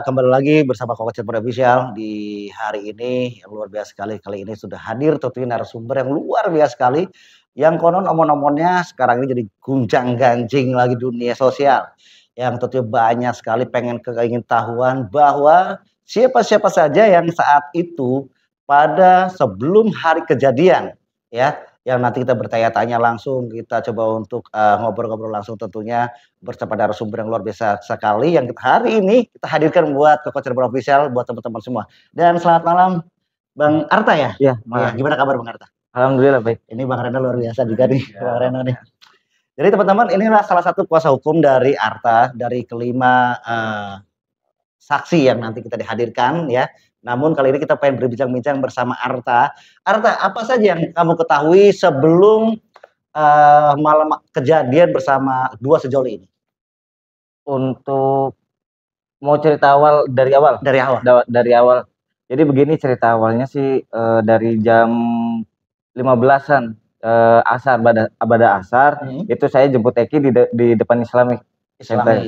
kembali lagi bersama Koko Chatboard Official di hari ini yang luar biasa sekali. Kali ini sudah hadir tentunya narasumber yang luar biasa sekali. Yang konon omon-omonnya sekarang ini jadi gunjang-ganjing lagi dunia sosial. Yang tentunya banyak sekali keingin tahuan bahwa siapa-siapa saja yang saat itu pada sebelum hari kejadian ya, yang nanti kita bertanya-tanya langsung, kita coba untuk ngobrol-ngobrol langsung tentunya bersama narasumber yang luar biasa sekali yang hari ini kita hadirkan buat Koko Chatboard Official buat teman-teman semua. Dan selamat malam Bang Arta ya? Iya, Ya, gimana kabar Bang Arta? alhamdulillah baik. Ini Bang Reno luar biasa juga nih, Bang Reno nih. Jadi teman-teman, inilah salah satu kuasa hukum dari Arta dari kelima saksi yang nanti kita dihadirkan ya. Namun kali ini kita pengen berbincang-bincang bersama Arta. Arta, apa saja yang kamu ketahui sebelum malam kejadian bersama dua sejoli ini? Untuk mau cerita awal dari awal? Dari awal. Dari awal. Jadi begini cerita awalnya sih dari jam 15-an asar pada asar itu saya jemput Eki di depan Islamic Center.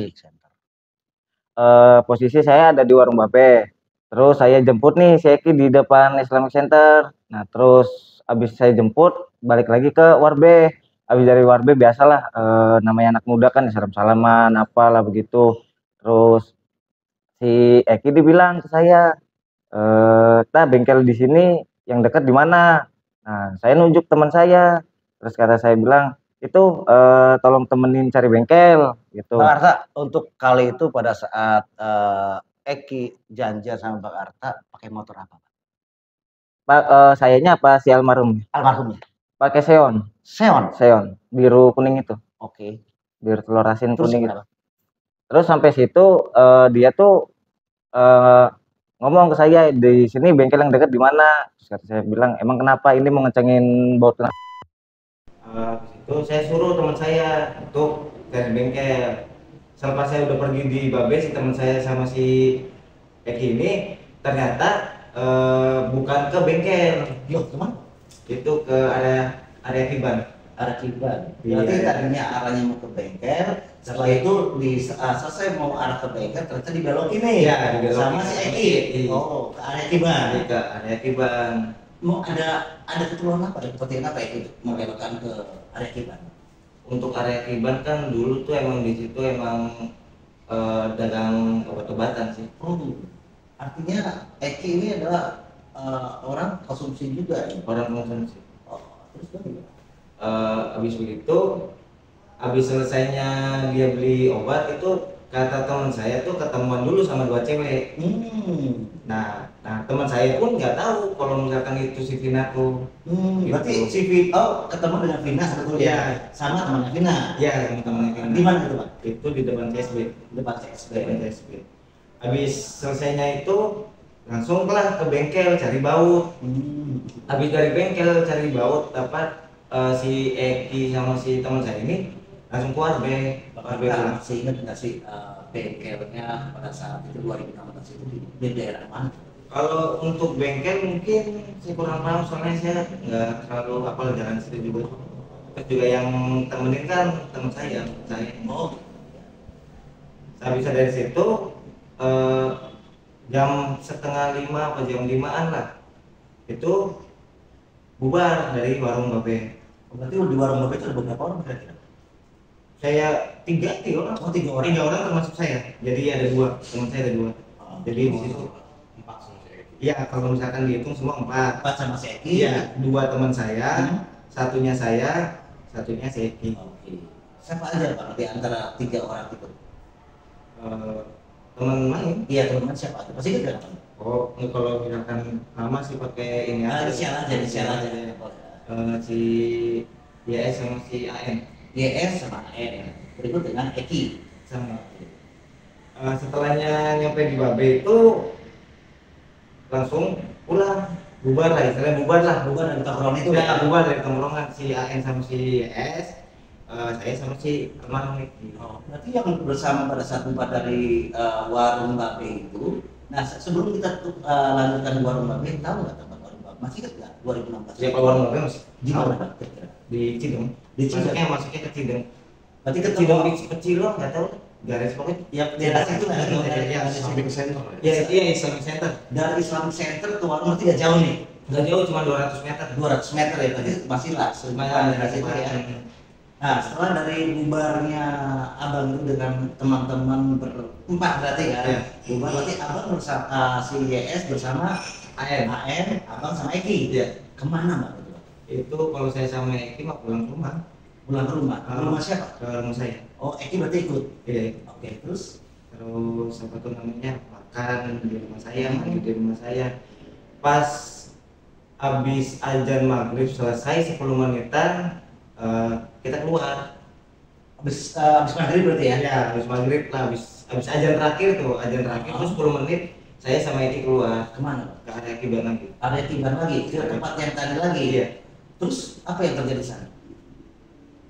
Posisi saya ada di warung Bape. Terus saya jemput nih si Eki di depan Islamic Center. Nah, terus habis saya jemput balik lagi ke Warbe. Habis dari Warbe biasalah namanya anak muda kan salam-salaman apalah begitu. Terus si Eki dibilang ke saya, bengkel di sini yang dekat di mana?" Nah, saya nunjuk teman saya. Terus kata saya bilang, "Itu tolong temenin cari bengkel," gitu. Bang Arta, untuk kali itu pada saat Eki janjian sama Bang Arta pakai motor apa? Pak, sayanya apa si almarhum? Almarhumnya. Pakai Xeon. Xeon, biru kuning itu. Oke. Biru telur asin Terus kuning. gimana? Terus sampai situ dia tuh ngomong ke saya, "Di sini bengkel yang dekat di mana?" Terus saya bilang, "Emang kenapa? Ini mau ngecengin baut kenapa?" Itu saya suruh teman saya untuk cari bengkel. Selepas saya udah pergi di Babe, si teman saya sama si Eki ini ternyata bukan ke bengkel. Loh, kemana? Itu ke area Kiban. Arah Kiban. Iya. Berarti tadinya arahnya mau ke bengkel, setelah itu selesai mau arah ke bengkel ternyata dibelokin nih. Iya, dibelokin sama si Eki. Oh, ke area Kiban. Iya, ke area Kiban. Mau ada keperluan apa? Ada kepentingan apa itu membelokkan ke area Kiban? Untuk area Kiban kan dulu tuh emang di situ emang dagang obat-obatan sih. Oh, artinya Eki ini adalah orang konsumsi juga ya? Orang konsumsi. Oh, terus bagaimana? Habis begitu, habis selesainya dia beli obat itu kata teman saya tuh ketemuan dulu sama dua cewek. Nah teman saya pun nggak tahu kalau misalkan itu si Vina tuh. Berarti si Vina ketemu dengan Vina sebetulnya. Iya. Sama temannya Vina. Iya, sama temannya Vina. Di mana itu, Pak? Itu di depan CSB. Depan CSB. Habis selesainya itu langsung lah ke bengkel cari baut. Habis dari bengkel cari baut dapat si Eki sama si teman saya ini langsung keluar Masih ingat nggak sih bengkelnya pada saat itu 2016 itu di daerah mana? Kalau untuk bengkel mungkin saya kurang paham soalnya saya nggak terlalu hafal jalan situ juga. Terus juga yang temenin kan teman saya. Oh. Habis dari situ jam 4:30 atau jam 5-an lah itu bubar dari warung Babe. Berarti di warung Babe itu ada beberapa orang kira-kira? Saya tiga orang. Oh, tiga orang. 3 orang termasuk saya. Jadi ada 2, teman saya ada 2. Jadi di situ 4 sama si Eki. Iya, kalau misalkan dihitung semua 4. 4 sama si Eki. Iya, 2 teman saya, satunya saya, satunya si Eki. Oke. Siapa aja Pak di antara 3 orang itu? Teman main? Iya, teman siapa aja? Pasti kita kan. Oh, kalau misalkan nama sih pakai ini Inisial aja. Si YS sama si AN. YS sama AN. Berikut dengan Eki Sama. Setelahnya nyampe di Babe itu langsung pulang, bubar lah istilahnya, bubar dari tongkrongan itu. Ya, bubar dari tongkrongan si AN sama si YS, saya sama si almarhum Eki. Oh, berarti yang bersama pada saat bubar dari warung Babe itu. Nah, sebelum kita lanjutkan warung Babe, tahu nggak tempat warung Babe? Masih ingat nggak 2016? Siapa warung Babe masih? Di mana Pak? Kira-kira? Di Cideng. Di Cideng. Masuknya ke Cideng. Berarti Cideng di Cilong nggak tahu. garis pokoknya Ya daerah situ lah. ya Islamic Center. Ya iya Islamic Center. Dari Islamic Center ke warung berarti nggak jauh nih. Nggak jauh, cuma 200 meter. 200 meter ya, berarti masih lah lumayan dari situ ya. Nah, setelah dari bubarnya abang itu dengan teman-teman berempat berarti kan, Iya. bubar berarti abang bersama si YS bersama AM. abang sama Eki. Iya. Kemana mbak? Itu kalau saya sama Eki mah pulang ke rumah. Pulang ke rumah. Ke rumah siapa? Ke rumah saya. Oh, Eki berarti ikut. Iya. Oke, terus Terus apa tuh namanya, makan di rumah saya, mandi di rumah saya. Pas habis azan maghrib selesai 10 menitan kita keluar. habis maghrib berarti ya? Ya habis maghrib lah, habis azan terakhir tuh, azan terakhir tuh 10 menit saya sama Eki keluar Kemana? ke area Kibar lagi. Ada tiban lagi ke tempat yang tadi lagi. Iya. Terus apa yang terjadi di sana?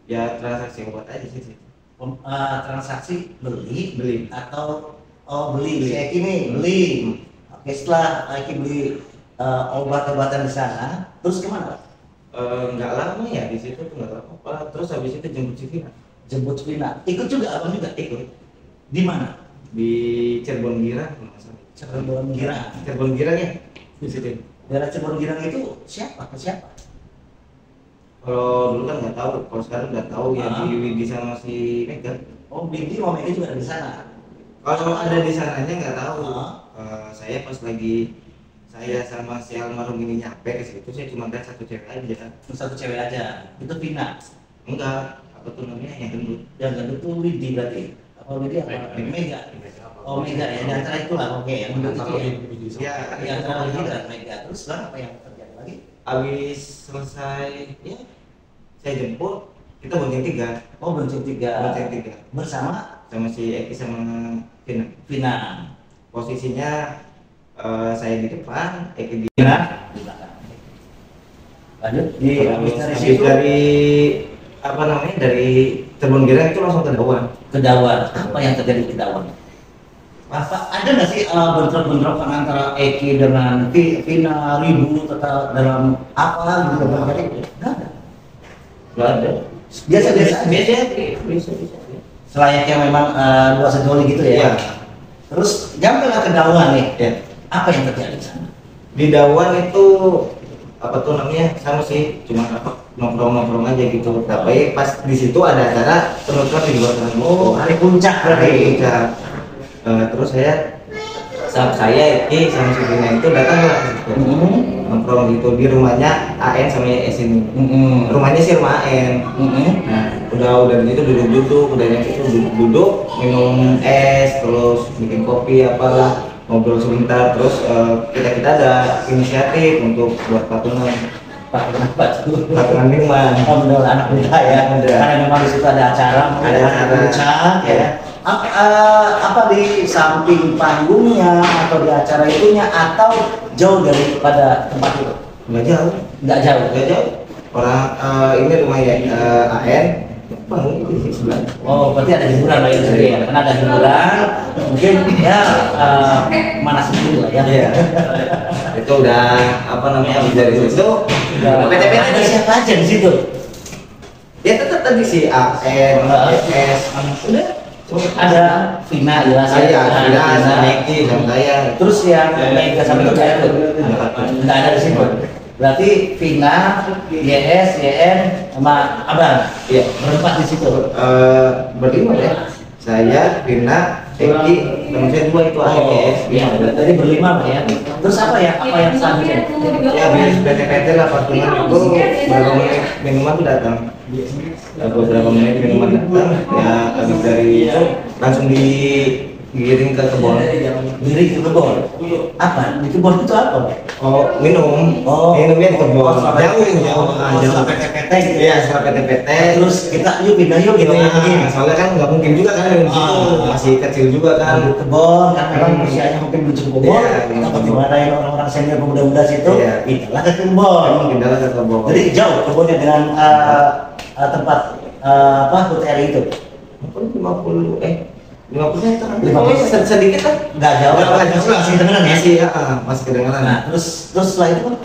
Ya transaksi obat aja sih. Transaksi beli Beli. atau beli Beli. si Eki nih beli. Oke, setelah Eki beli obat-obatan di sana, terus kemana Pak? Nggak lama ya di situ tuh, nggak lama Pak. Terus habis itu jemput si Vina. Jemput Vina. Ikut juga abang juga? Ikut Di mana? di Cirebon Girang kalau nggak salah. Cirebon Girang. Cirebon Girang ya di situ. Daerah Cirebon Girang itu siapa? Ke siapa? Kalau dulu kan nggak tahu, kalau sekarang udah tahu ya di Widi sama si Mega. Oh, Bindi sama Eki juga ada di sana. Kalau ada di sananya nggak tahu. Ah. Saya pas lagi saya sama si almarhum ini nyampe ke situ, saya cuma lihat satu cewek aja. Satu cewek aja. Itu Vina. Enggak, apa tuh namanya yang gendut. Yang gendut tuh Widi berarti. Apa Widi apa? Mega. Oh, Mega ya. Di antara itulah. Oke, yang gendut itu ya. Ya, Di antara Widi dan Mega. Terus sekarang apa yang terjadi lagi? habis selesai ya saya jemput, kita bonceng 3. Oh, bonceng tiga. Bonceng 3 Bersama sama si Eki sama Vina. Vina. Posisinya saya di depan, Eki di Vina di belakang. Lanjut. Habis dari habis situ dari apa namanya, dari Cirebon Girang itu langsung ke Dawan. ke Dawan. Apa yang terjadi di Dawan? Apa ada nggak sih bentrok-bentrokan antara Eki dengan Vina, ribut atau dalam apa gitu? Nggak ada. Nggak ada. Biasa-biasa aja. Biasa. Selayaknya memang dua sejoli gitu ya. Iya. Terus nyampe lah ke Dawan nih. Ya. Apa yang terjadi di sana? Di Dawan itu apa tuh namanya, sama sih, cuma apa nongkrong aja gitu. Tapi pas di situ ada acara penutupan di luar sana. Oh, hari puncak berarti. Hari puncak. Terus saya Eki sama si Vina itu datang lah ke situ. Nongkrong gitu di rumahnya AN sama YS ini. Rumahnya sih rumah AN. Nah, udah gitu duduk-duduk, udah yang itu duduk minum es, terus bikin kopi apalah, ngobrol sebentar, terus kita ada inisiatif untuk buat patungan minuman. Oh, benar anak muda ya. Muda. Karena memang di situ ada acara puncak ya. Apa di samping panggungnya atau di acara itunya atau jauh daripada tempat itu? Nggak jauh. Nggak jauh. Nggak jauh. Orang ini rumah ya AN, bangun di sebelah. Oh, berarti ada hiburan lah itu ya. Karena ada hiburan, mungkin ya mana sendiri lah ya. Iya. Itu udah apa namanya, habis dari situ. PT ada siapa aja di situ? Ya tetap tadi si AN, YS, udah. Ada Vina jelas ya. Vina, sama Eki, sama saya. Terus yang Mega sama itu nggak ada tuh? Nggak ada di situ. Berarti Vina, YS, YN, sama Abang. Iya. Berempat di situ. Berlima ya. Saya, Vina, Eki, teman saya 2 itu AS. Iya. Tadi berlima Pak ya. Terus apa yang selanjutnya? Ya habis PT lah patungan itu, beberapa menit minuman tuh datang. Beberapa menit minuman datang, ya habis dari itu langsung digiring ke kebun. Diri ke kebun. Apa? Di kebun itu apa? Oh, minumnya di kebun. Jauh. Setelah PT gitu. Iya, setelah PT. Terus kita yuk pindah yuk gitu ya. Soalnya kan nggak mungkin juga kan di situ, masih kecil juga kan. Di kebun kan memang usianya mungkin belum cukup umur. Iya, Kita dimarahin orang-orang senior pemuda-pemuda situ. Iya. Pindahlah ke kebun. Pindah ke kebun. Jadi jauh kebunnya dengan tempat HUT RI itu. 50 meter kan? 50 sedikit kan? Nggak jauh. Masih kedengeran ya? Masih kedengeran. Nah, terus setelah itu kan?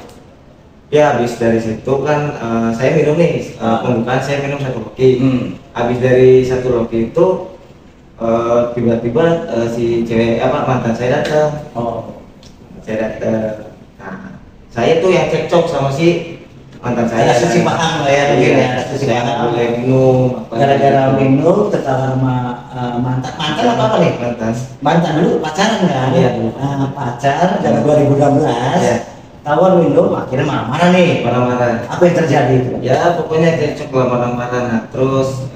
Ya habis dari situ kan saya minum nih, pembukaan saya minum 1 loki. Habis dari 1 loki itu Tiba-tiba si cewek apa mantan saya datang. Oh, Saya datang. Nah, saya tuh yang cekcok sama si mantan saya. ada keseimbangan lah ya, mungkin ya, ada Saya keseimbangan. boleh minum. Gara-gara minum ketahuan sama mantan apa nih? Mantan dulu pacaran kan? Iya. Pacar dari 2016. Iya. Tahuan minum, akhirnya marah-marah nih. Marah-marah. Apa yang terjadi? Ya pokoknya cekcok lah marah-marah. Nah terus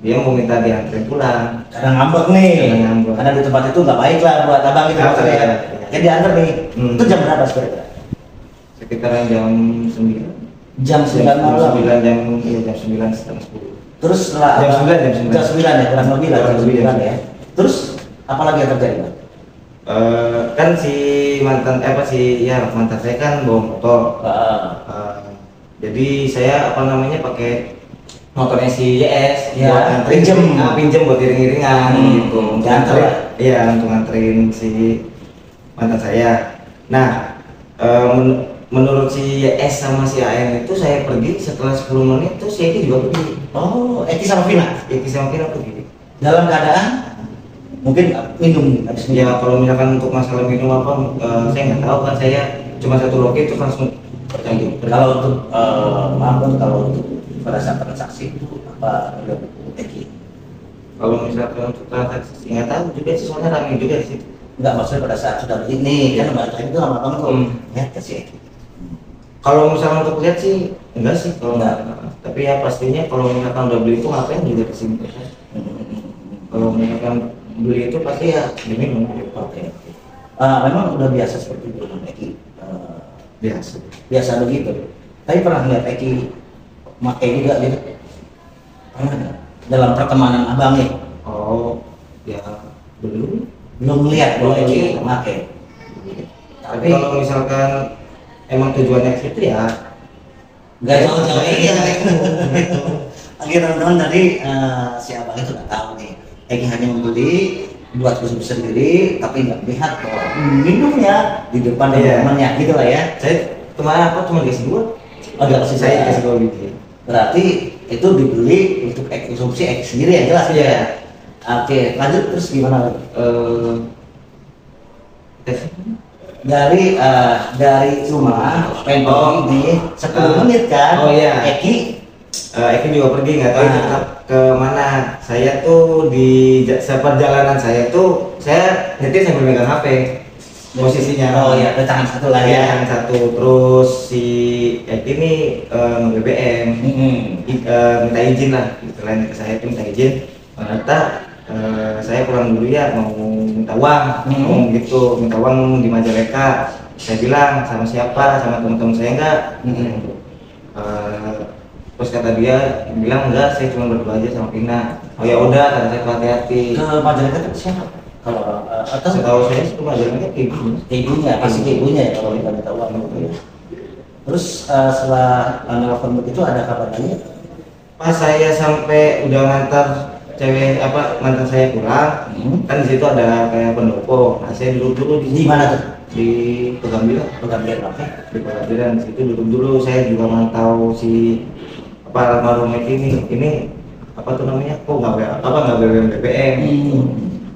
dia mau minta dianterin pulang. Karena ngambek nih. Karena ngambek. Karena di tempat itu nggak baik lah buat abang gitu Iya, maksudnya. iya. Jadi diantar nih. Itu jam berapa sebenarnya? Sekitaran jam 9. Jam 9 malam. 9 jam 9 setengah 10. Terus setelah Jam apa? 9, jam 9. Jam 9 ya, kurang lebih lah jam Kurang lebih 9 jam ya. Terus apa lagi yang terjadi, Bang? Kan si mantan mantan saya kan bawa motor. Jadi saya pakai motornya si YS Ya, buat nganterin pinjem buat iring-iringan gitu. Untuk nganterin, iya untuk nganterin si mantan saya. Nah, menurut si YS sama si AN itu saya pergi setelah 10 menit tuh si Eki juga pergi. Oh, Eki sama Vina. Eki sama Vina pergi. Dalam keadaan mungkin minum habis minum. Ya kalau misalkan untuk masalah minum apa, saya nggak tahu kan, saya cuma satu loket itu langsung pergi. Kalau untuk maaf Bang, kalau untuk pada saat transaksi itu apa udah Eki? Kalau misalkan untuk transaksi nggak tahu juga sih, soalnya ramai juga di situ. Enggak, maksudnya pada saat sudah ini kan lembaga itu lama banget tuh. Lihat ke si Eki. Kalau misalkan untuk lihat sih enggak sih kalau Enggak. tapi ya pastinya kalau misalkan udah beli itu ngapain juga kesini. Kalau misalkan beli itu pasti ya diminum. Oke. Memang udah biasa seperti itu dengan Eki. Biasa begitu. Tapi pernah lihat Eki pakai juga gitu? Pernah nggak? Dalam pertemanan abang nih? Oh, ya Belum lihat bahwa Eki pakai. Tapi kalau misalkan emang tujuannya ke situ ya nggak jauh-jauh ini ya. Oke teman-teman, tadi si abang itu nggak tahu nih. Eki hanya membeli buat konsumsi sendiri, tapi nggak melihat bahwa minumnya di depan teman-temannya gitu lah ya. Saya kemarin cuma dikasih 2. Oh, dikasih saya dua. dikasih 2 biji. Berarti itu dibeli untuk konsumsi Eki sendiri ya, jelas Iya. ya. Oke, lanjut terus gimana lagi? Dari rumah pengen ini 10 menit kan? Oh iya. Eki juga pergi, nggak tahu itu ke mana. Saya tuh di seperjalanan saya tuh saya nyetir sambil megang HP posisinya. Oh iya, ada tangan satu lah Iya, ya. tangan satu. Terus si Eki ini nge-BBM, minta izin lah, istilahnya ke saya tuh minta izin. Ternyata saya pulang dulu ya, mau minta uang, ngomong gitu, minta uang di Majalengka. Saya bilang sama siapa, sama teman-teman saya enggak. Terus kata dia bilang enggak, saya cuma berdua aja sama Vina. Oh ya udah, kata saya, hati-hati. Ke Majalengka itu siapa? Kalau atau Setahu saya itu Majalengka ke ibunya, pasti ke ibunya ya kalau kita minta uang gitu ya. Terus setelah nelfon begitu ada kabar lagi? Pas saya sampai udah ngantar cewek mantan saya pulang, kan di situ ada kayak pendopo. Nah saya duduk dulu Di mana tuh? Di Pegambilan. Pegambilan, oke. Di Pegambilan di situ duduk dulu. Saya juga mantau si almarhum ini apa tuh namanya? Kok nggak BBM.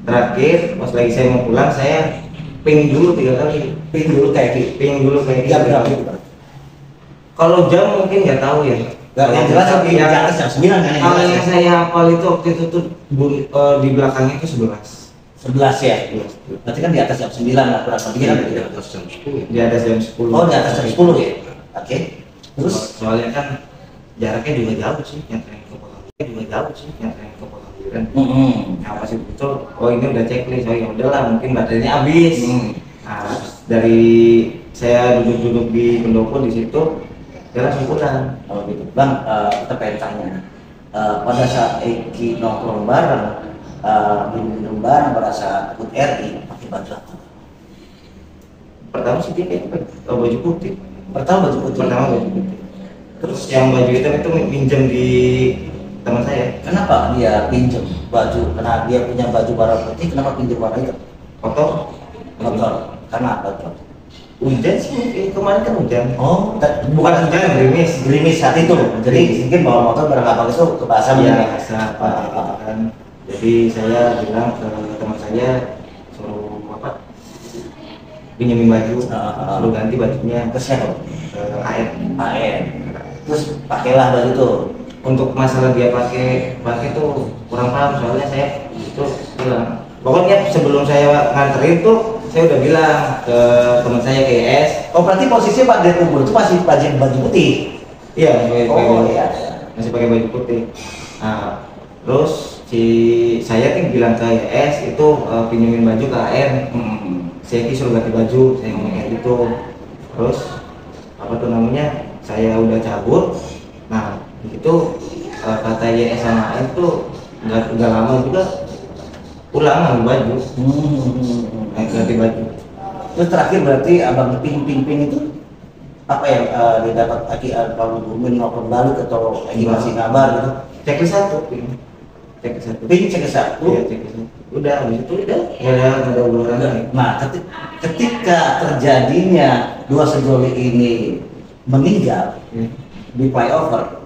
Terakhir pas lagi saya mau pulang, saya ping dulu 3 kali. Ping dulu kayak Jam berapa itu? Kalau jam mungkin nggak tahu ya. Yang jelas di atas jam 9 kan? Kalau yang saya hafal itu waktu itu tuh di belakangnya itu 11. 11 ya? Berarti kan di atas jam 9 lah kurang lebih kan? Di atas jam 10. Di atas jam 10. Oh, di atas jam 10 ya? Oke. Terus? Soalnya kan jaraknya juga jauh sih, yang tren ke Pegambilan. Nah pas itu, oh ini udah checklist, oh ya udahlah mungkin baterainya habis. Nah dari saya duduk-duduk di pendopo di situ, saya langsung pulang. Oh gitu. Bang, kita pengen tanya. Pada saat Eki nongkrong bareng, minum bareng pada saat HUT RI, pakai baju apa? Pertama sih dia kayak baju putih. Pertama baju putih. Terus yang baju hitam itu minjem di teman saya. Kenapa dia pinjam baju? Karena dia punya baju warna putih, kenapa pinjam warna hitam? Kotor. Karena apa tuh? Hujan sih, kemarin kan hujan. Oh, Bukan hujan, gerimis saat itu. Jadi mungkin bawa motor bareng abang itu kebasahan Iya, ya. basah kan. Jadi Jadi saya bilang ke teman saya suruh apa? Pinjemin baju, suruh ganti bajunya Ke siapa? ke AR. AR. Terus pakailah baju itu. Untuk masalah dia pakai tuh kurang paham, soalnya saya itu bilang. Pokoknya sebelum saya nganterin tuh saya udah bilang ke teman saya ke ES. Oh berarti posisinya Pak Direktur itu masih pakai baju putih? Iya, Iya. masih pakai baju putih. Nah, terus saya kan bilang ke ES itu pinjemin baju ke AR. Saya suruh ganti baju, saya ngomong kayak gitu. Terus apa tuh namanya? Saya udah cabut. Nah, itu kata YS sama AR tuh nggak lama juga pulang ngambil baju, ganti baju. Terus terakhir berarti abang ping itu apa yang dia dapat kalau hubungin maupun balik atau lagi masih kabar gitu? Checklist satu, ping satu. Ping cek satu. Iya, checklist satu. Udah, habis itu udah nggak ada obrolan lagi. Nah, ketika terjadinya dua sejoli ini meninggal di flyover,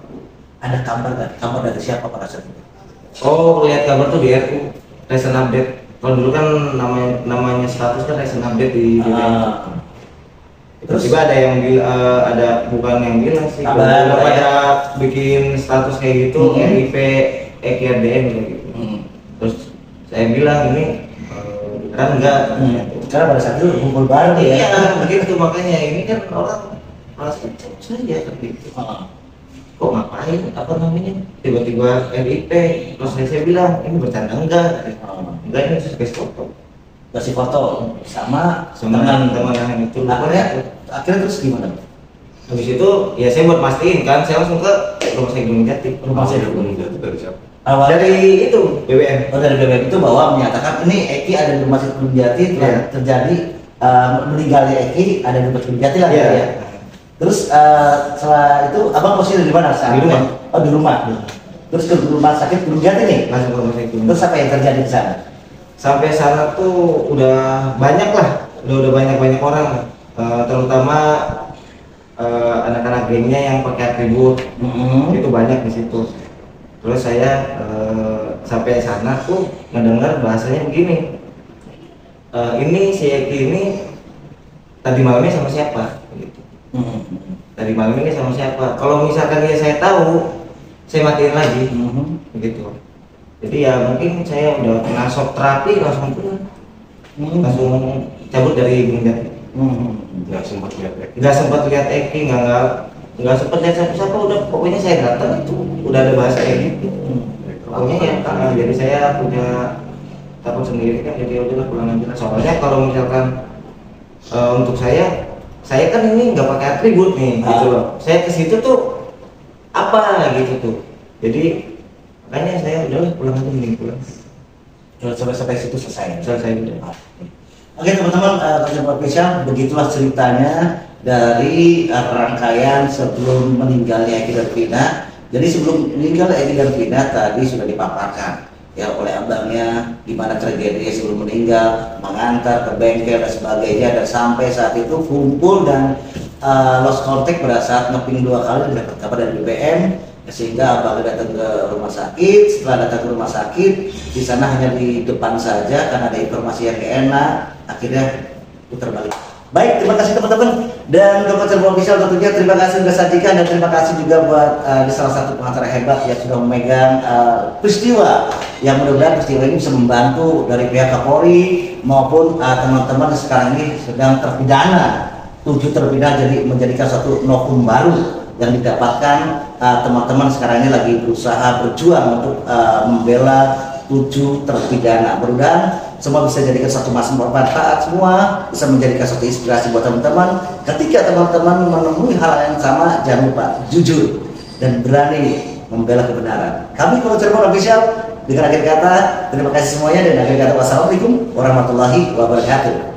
ada kabar nggak? Kabar dari siapa pada saat itu? Oh, lihat kabar tuh di RU, recent update. Kalau dulu kan namanya status kan recent update di BBM. Terus tiba ada yang ada bukan yang bilang sih, pada bikin status kayak gitu, RIP EKRDM gitu. Terus saya bilang ini beneran enggak? Karena pada saat itu kumpul bareng ya. Iya, begitu makanya ini kan orang merasa saya gitu. Kok ngapain? Apa namanya? Tiba-tiba RIP. Terus saya bilang ini bercanda enggak? Enggak, ini sebagai foto. Kasih foto sama Teman yang itu. Akhirnya terus gimana? Habis itu ya saya buat mastiin kan, saya langsung ke rumah sakit Gunung Jati. Rumah sakit Gunung Jati dari siapa? Dari itu BBM. Oh, dari BBM itu bahwa menyatakan ini Eki ada di rumah sakit Gunung Jati, terjadi meninggalnya Eki ada di rumah sakit Gunung Jati lah ya. Terus setelah itu abang posisi di mana saat? Di rumah. Oh di rumah. Terus ke rumah sakit Gunung Jati nih. Langsung ke rumah sakit. Terus apa yang terjadi di sana? Sampai sana tuh udah banyak lah, udah banyak orang, terutama anak-anak gengnya yang pakai atribut, itu banyak di situ. Terus saya sampai sana tuh mendengar bahasanya begini, ini si Eki ini tadi malamnya sama siapa? Gitu. Tadi malam ini sama siapa? Kalau misalkan dia saya tahu, saya matiin lagi, begitu. Jadi ya mungkin saya udah kena shock terapi langsung cabut dari Gunung Jati. Nggak sempat lihat Eki, nggak sempat lihat siapa, udah pokoknya saya datang itu udah ada bahasa kayak gitu. Pokoknya ya, jadi saya punya takut sendiri kan, jadi udah pulang aja. Soalnya kalau misalkan untuk saya kan ini nggak pakai atribut nih, gitu loh. Saya ke situ tuh apa gitu tuh. Jadi makanya saya udah pulang aja, mending pulang. Sampai situ selesai. Selesai udah. Oke teman-teman, Kocerbor Official, begitulah ceritanya dari rangkaian sebelum meninggalnya Eki dan Vina. Jadi sebelum meninggal Eki dan Vina tadi sudah dipaparkan ya oleh abangnya gimana tragedi sebelum meninggal, mengantar ke bengkel dan sebagainya, dan sampai saat itu kumpul dan lost contact pada saat ngeping 2 kali dapat kabar dari BBM, sehingga abangnya datang ke rumah sakit. Setelah datang ke rumah sakit, di sana hanya di depan saja karena ada informasi yang gak enak, akhirnya putar balik. Baik, terima kasih teman-teman, dan Dokter Cerbon Official tentunya terima kasih sudah sajikan, dan terima kasih juga buat salah satu pengacara hebat yang sudah memegang peristiwa yang mudah-mudahan peristiwa ini bisa membantu dari pihak Kapolri maupun teman-teman sekarang ini sedang terpidana, 7 terpidana, jadi menjadikan satu novum baru yang didapatkan. Teman-teman sekarang ini lagi berusaha berjuang untuk membela 7 terpidana. Mudah-mudahan semua bisa jadikan satu masa bermanfaat, semua bisa menjadikan satu inspirasi buat teman-teman. Ketika teman-teman menemui hal yang sama, jangan lupa jujur dan berani membela kebenaran. Kami Cerbon Official dengan akhir kata terima kasih semuanya, dan akhir kata wassalamualaikum warahmatullahi wabarakatuh.